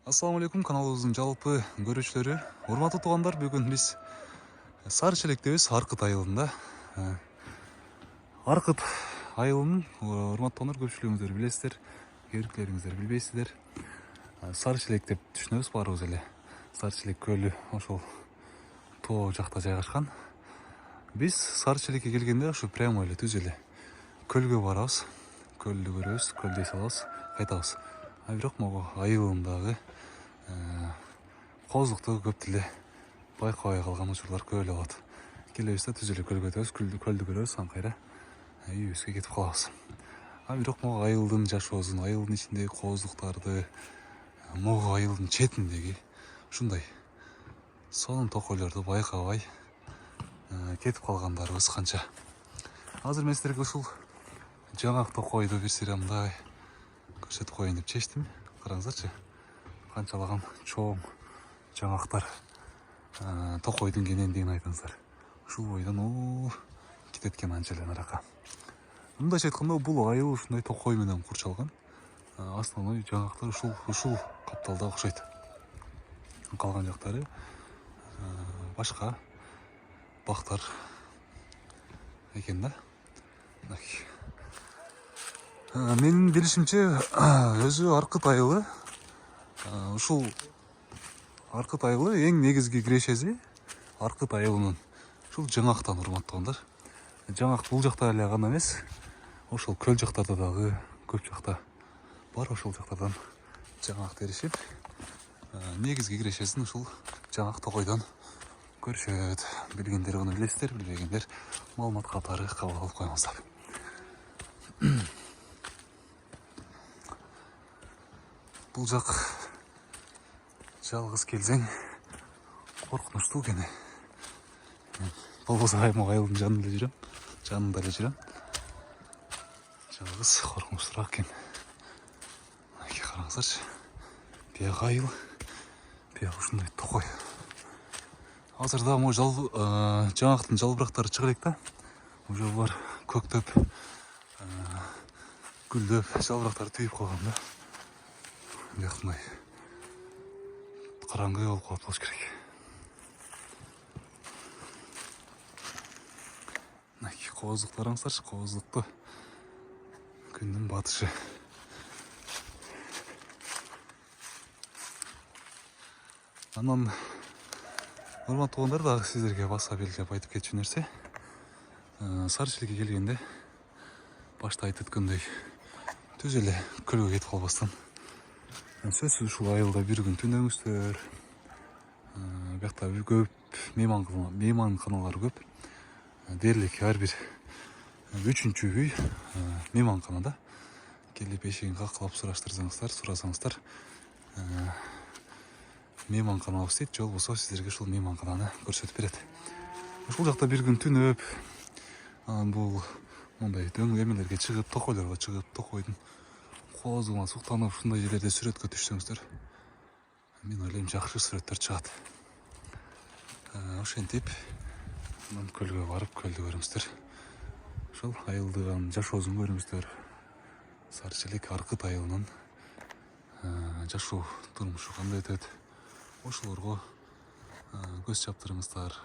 Ассаламу алейкум, каналыбыздын жалпы көрүүчүлөрү. Урматтуу туугандар, бүгүн биз Сары Челектебиз, Аркыт айылында. Аркыт айылынын урматтуу туугандар, көпчүлүгүңүздөр билесиздер, кээбиркилериңиздер билбейсиздер. Сары Челек деп түшүнөбүз баарыбыз эле. Сары Челек көлү ошол тоо жакта жайгашкан. Биз Сары Челекке келгенде ушу прямо эле түз эле көлгө барабыз, көлдү көрөбүз, көлдөй салабыз, кайтабыз. А бирок могу айылындагы коозлукту көп деле байкабай калган учурлар көп эле болот. Келебиз да түз эле көлгө өтөбүз, көлдү көрөбүз, аны кайра үйүбүзгө кетип калабыз. А бирок могу айылдын жашоосун, айылдын ичиндеги коозлуктарды, могу айылдын четиндеги ушундай сонун токойлорду байкабай кетип калгандарыбыз канча. Азыр мен силерге ушул жаңак токойду бир сыйрамдай көрсөтүп коеюн деп чечтим. Караңыздарчы, канчалаган чоң жаңактар, токойдун кенендигин айтыңыздар. Ушул бойдон кетет экен анча эле наракка. Мындайча айтканда, бул айыл ушундай токой менен курчалган. Основной жаңактар ушул капталда окшойт. Калган жактары башка бактар экен да. Менин билишимче, өзү Аркыт айылы, ушул Аркыт айылы эң негизги кирешеси Аркыт айылынын ушул жаңактан, урматтуу туугандар. Жаңак бул жакта эле гана эмес, ошол көл жактарда дагы көп жакта бар. Ошол жактардан жаңак теришип, негизги кирешесин ушул жаңак токойдон көрүшөт. Билгендер муну билесиздер, билбегендер маалымат катары кабыл алып коюңуздар. Бул жак жалгыз келсең коркунучтуу экен. Болбосо айылдын жанында эле жүрөм. Жалгыз коркунучтуураак экен. Караңыздарчы, бияк айыл, бияк ушундай токой. Азыр да могу жаңактын жалбырактары чыга элек да. Уже булар көктөп, гүлдөп, жалбырактары түйүп калган да. Бияктын караңгы болуп калат болуш керек. Коозлук караңыздарчы, коозлукту күндүн батышы. Анан урматтуу туугандар, дагы сиздерге баса белгилеп айтып кетчү нерсе. Сары Челекке келгенде башта айтып өткөндөй түз эле көлгө кетип калбастан, сөзсүз ушул айылда бир күн түнөңүздөр. Биякта көп мейманканалар көп. Дээрлик ар бир 3-чү үй мейманканада. Келип эшигин какылап сурасаңыздар, мейманканабыз дейт, же болбосо сиздерге ушул мейманкананы көрсөтүп берет. Ушул жакта бир күн түнөп, бул мындай эмелерге чыгып, токойлорго чыгып, токойдун коозугуна суктанып, ушундай жерлерде сүрөткө түшсөңүздөр, мен ойлойм жакшы сүрөттөр чыгат. Ошентип анан көлгө барып, көлдү көрүңүздөр. Ошол айылдын жашоосун көрүңүздөр. Сары Челек Аркыт айылынын жашоо турмушу кандай өтөт, ошолорго көз чаптырыңыздар.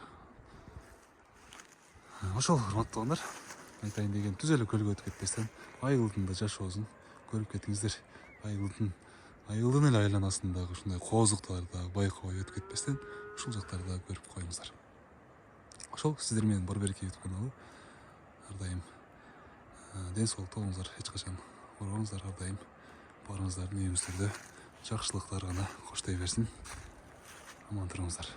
Ошол урматтуу туугандар, айтайын деген, түз эле көлгө өтүп кетпестен айылдын да жашоосун көрүп кетиңиздер. Айылдын эле айланасындагы ушундай коозлуктарды байкабай өтүп кетпестен ушул жактарды да көрүп коюңуздар. Ошол сиздер менен Бар Береке YouTube каналы. Ар дайым ден соолукта болуңуздар, эч качан оорубаңыздар, ар дайым баарыңыздардын үйүңүздөрдө жакшылыктар гана коштой берсин. Аман туруңуздар.